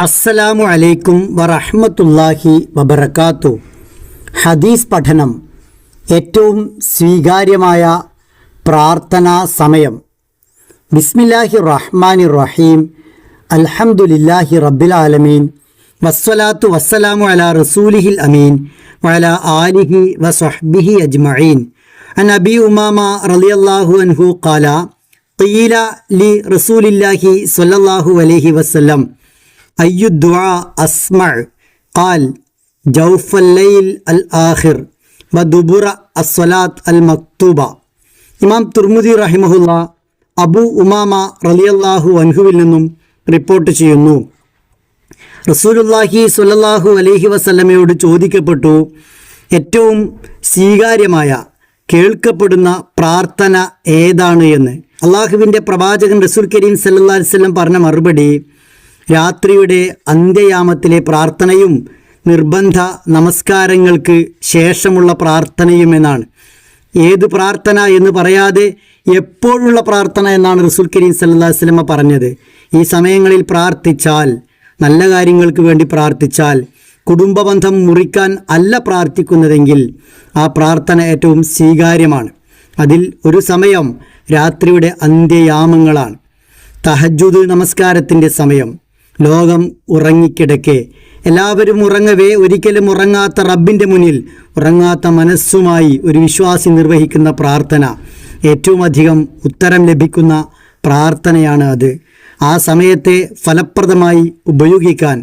അസ്സലാമു അലൈക്കും വറഹ്മത്തുള്ളാഹി വബറകാത്തു. ഹദീസ് പഠനം. ഏറ്റവും സ്വീകാര്യമായ പ്രാർത്ഥനാ സമയം. ബിസ്മില്ലാഹിർ റഹ്മാനിർ റഹീം. അൽഹംദുലില്ലാഹി റബ്ബിൽ ആലമീൻ. വസ്സലാത്തു വസ്സലാമു അലാ റസൂലിഹിൽ അമീൻ വഅലാ ആലിഹി വസ്വഹ്ബിഹി അജ്മഈൻ. അൻ അബി ഉമാമ റളിയല്ലാഹു അൻഹു ഖാല ഖീല ലി റസൂലില്ലാഹി സ്വല്ലല്ലാഹു അലൈഹി വസല്ലം അയ്യു ദുആ അസ്മഅ ഖാൽ ജൗഫൽ ലൈൽ അൽ ആഖിർ വദുബുറ അസ്സലാത്ത് അൽ മക്തൂബ. ഇമാം തുർമുദി റഹിമഹുല്ല അബു ഉമാമ റളിയല്ലാഹു അൻഹുവിൽ നിന്നും റിപ്പോർട്ട് ചെയ്യുന്നു, റസൂലുള്ളാഹി സ്വല്ലല്ലാഹു അലൈഹി വസല്ലമയോട് ചോദിക്കപ്പെട്ടു, ഏറ്റവും സ്വീകാര്യമായ കേൾക്കപ്പെടുന്ന പ്രാർത്ഥന ഏതാണ് എന്ന്. അള്ളാഹുവിൻ്റെ പ്രവാചകൻ റസൂൽ കരീം സല്ലല്ലാഹു അലൈഹി വസല്ലം പറഞ്ഞ മറുപടി രാത്രിയുടെ അന്ത്യയാമത്തിലെ പ്രാർത്ഥനയും നിർബന്ധ നമസ്കാരങ്ങൾക്ക് ശേഷമുള്ള പ്രാർത്ഥനയും എന്നാണ്. ഏത് പ്രാർത്ഥന എന്ന് പറയാതെ എപ്പോഴുള്ള പ്രാർത്ഥന എന്നാണ് റസൂൽ കരീം സല്ലല്ലാഹു അലൈഹി വസല്ലം പറഞ്ഞത്. ഈ സമയങ്ങളിൽ പ്രാർത്ഥിച്ചാൽ, നല്ല കാര്യങ്ങൾക്ക് വേണ്ടി പ്രാർത്ഥിച്ചാൽ, കുടുംബബന്ധം മുറിക്കാൻ അല്ല പ്രാർത്ഥിക്കുന്നതെങ്കിൽ ആ പ്രാർത്ഥന ഏറ്റവും സ്വീകാര്യമാണ്. അതിൽ ഒരു സമയം രാത്രിയുടെ അന്ത്യയാമങ്ങളാണ്. തഹജ്ജുദ് നമസ്കാരത്തിൻ്റെ സമയം. ലോകം ഉറങ്ങിക്കിടക്കെ എല്ലാവരും ഉറങ്ങവേ ഒരിക്കലും ഉറങ്ങാത്ത റബ്ബിൻ്റെ മുന്നിൽ ഉറങ്ങാത്ത മനസ്സുമായി ഒരു വിശ്വാസി നിർവഹിക്കുന്ന പ്രാർത്ഥന ഏറ്റവും അധികം ഉത്തരം ലഭിക്കുന്ന പ്രാർത്ഥനയാണ് അത്. ആ സമയത്തെ ഫലപ്രദമായി ഉപയോഗിക്കാൻ,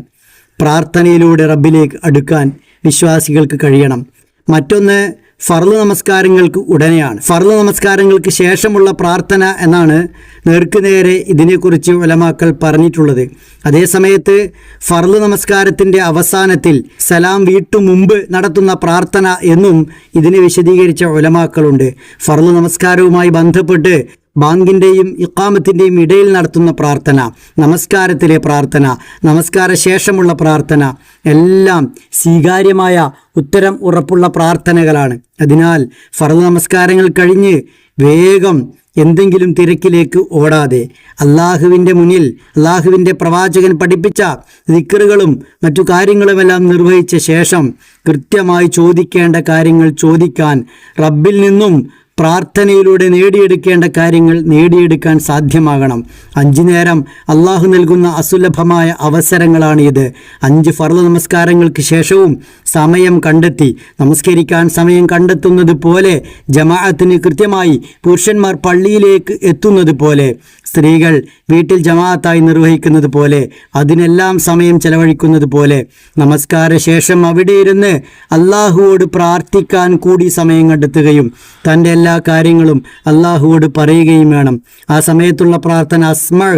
പ്രാർത്ഥനയിലൂടെ റബ്ബിലേക്ക് അടുക്കാൻ വിശ്വാസികൾക്ക് കഴിയണം. മറ്റൊന്ന് ഫർള് നമസ്കാരങ്ങൾക്ക് ഉടനെയാണ്. ഫർള് നമസ്കാരങ്ങൾക്ക് ശേഷമുള്ള പ്രാർത്ഥന എന്നാണ് നേർക്കുനേരെ ഇതിനെക്കുറിച്ച് ഉലമാക്കൾ പറഞ്ഞിട്ടുള്ളത്. അതേസമയത്ത് ഫർള് നമസ്കാരത്തിൻ്റെ അവസാനത്തിൽ സലാം വീട്ടു മുമ്പ് നടത്തുന്ന പ്രാർത്ഥന എന്നും ഇതിനെ വിശദീകരിച്ച ഉലമാക്കളുണ്ട്. ഫർള് നമസ്കാരവുമായി ബന്ധപ്പെട്ട് ബാങ്കിൻ്റെയും ഇഖാമത്തിൻ്റെയും ഇടയിൽ നടത്തുന്ന പ്രാർത്ഥന, നമസ്കാരത്തിലെ പ്രാർത്ഥന, നമസ്കാര ശേഷമുള്ള പ്രാർത്ഥന എല്ലാം സ്വീകാര്യമായ ഉത്തരം ഉറപ്പുള്ള പ്രാർത്ഥനകളാണ്. അതിനാൽ ഫർള് നമസ്കാരങ്ങൾ കഴിഞ്ഞ് വേഗം എന്തെങ്കിലും തിരക്കിലേക്ക് ഓടാതെ അള്ളാഹുവിൻ്റെ മുന്നിൽ അള്ളാഹുവിൻ്റെ പ്രവാചകൻ പഠിപ്പിച്ച ദിക്റുകളും മറ്റു കാര്യങ്ങളുമെല്ലാം നിർവഹിച്ച ശേഷം കൃത്യമായി ചോദിക്കേണ്ട കാര്യങ്ങൾ ചോദിക്കാൻ, റബ്ബിൽ നിന്നും പ്രാർത്ഥനയിലൂടെ നേടിയെടുക്കേണ്ട കാര്യങ്ങൾ നേടിയെടുക്കാൻ സാധ്യമാകണം. 5 നേരം അള്ളാഹു നൽകുന്ന അസുലഭമായ അവസരങ്ങളാണ് ഇത്. 5 ഫർള് നമസ്കാരങ്ങൾക്ക് ശേഷവും സമയം കണ്ടെത്തി നമസ്കരിക്കാൻ സമയം കണ്ടെത്തുന്നത് പോലെ, ജമാഅത്തിന് കൃത്യമായി പുരുഷന്മാർ പള്ളിയിലേക്ക് എത്തുന്നത് പോലെ, സ്ത്രീകൾ വീട്ടിൽ ജമാഅത്തായി നിർവഹിക്കുന്നത് പോലെ, അതിനെല്ലാം സമയം ചെലവഴിക്കുന്നത് പോലെ, നമസ്കാര ശേഷം അവിടെ ഇരുന്ന് അള്ളാഹുവോട് പ്രാർത്ഥിക്കാൻ കൂടി സമയം കണ്ടെത്തുകയും തൻ്റെ എല്ലാ കാര്യങ്ങളും അള്ളാഹുവോട് പറയുകയും വേണം. ആ സമയത്തുള്ള പ്രാർത്ഥന അസ്മഅ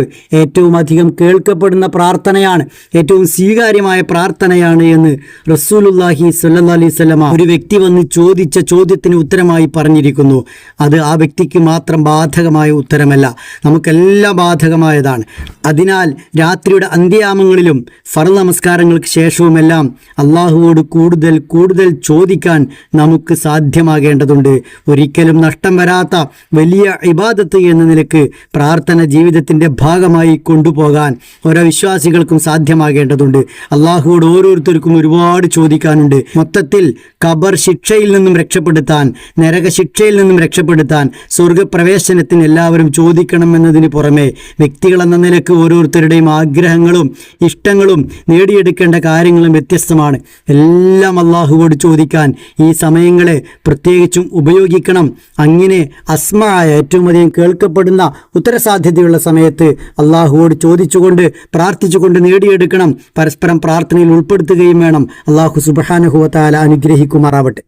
ഏറ്റവും അധികം കേൾക്കപ്പെടുന്ന പ്രാർത്ഥനയാണ്, ഏറ്റവും സ്വീകാര്യമായ പ്രാർത്ഥനയാണ് എന്ന് റസൂലുള്ളാഹി സ്വല്ലല്ലാഹി അലൈഹി വസല്ലമ ഒരു വ്യക്തി വന്ന് ചോദിച്ച ചോദ്യത്തിന് ഉത്തരമായി പറഞ്ഞിരിക്കുന്നു. അത് ആ വ്യക്തിക്ക് മാത്രം ബാധകമായ ഉത്തരമല്ല, നമുക്കെല്ലാം ബാധകമായതാണ്. അതിനാൽ രാത്രിയുടെ അന്ത്യയാമങ്ങളിലും ഫർള് നമസ്കാരങ്ങൾക്ക് ശേഷവുമെല്ലാം അള്ളാഹുവോട് കൂടുതൽ കൂടുതൽ ചോദിക്കാൻ നമുക്ക് സാധ്യമാകേണ്ടതുണ്ട്. ഒരിക്കലും നഷ്ടം വരാത്ത വലിയ ഇബാദത്ത് എന്ന നിലക്ക് പ്രാർത്ഥന ജീവിതത്തിൻ്റെ ഭാഗമായി കൊണ്ടുപോകാൻ ഓരോ വിശ്വാസികൾക്കും സാധ്യമാകേണ്ടതുണ്ട്. അള്ളാഹുവോട് ഓരോരുത്തർക്കും ഒരുപാട് ചോദിക്കാനുണ്ട്. മൊത്തത്തിൽ ഖബർ ശിക്ഷയിൽ നിന്നും രക്ഷപ്പെടുത്താൻ, നരക ശിക്ഷയിൽ നിന്നും രക്ഷപ്പെടുത്താൻ, സ്വർഗപ്രവേശനത്തിന് എല്ലാവരും ചോദിക്കണമെന്നതിന് പുറമെ വ്യക്തികളെന്ന നിലക്ക് ഓരോരുത്തരുടെയും ആഗ്രഹങ്ങളും ഇഷ്ടങ്ങളും നേടിയെടുക്കേണ്ട കാര്യങ്ങളും വ്യത്യസ്തമാണ്. എല്ലാം അള്ളാഹുവോട് ചോദിക്കാൻ ഈ സമയങ്ങളെ പ്രത്യേകിച്ചും ഉപയോഗിക്കണം. അങ്ങനെ അസ്മആയ ഏറ്റവും അധികം കേൾക്കപ്പെടുന്ന ഉത്തരസാധ്യതയുള്ള സമയത്ത് അള്ളാഹുവോട് ചോദിച്ചുകൊണ്ട് പ്രാർത്ഥിച്ചുകൊണ്ട് നേടിയെടുക്കണം. പരസ്പരം പ്രാർത്ഥനയിൽ ഉൾപ്പെടുത്തുകയും വേണം. അള്ളാഹു സുബ്ഹാനഹു വ തആല അനുഗ്രഹിക്കുമാറാവട്ടെ.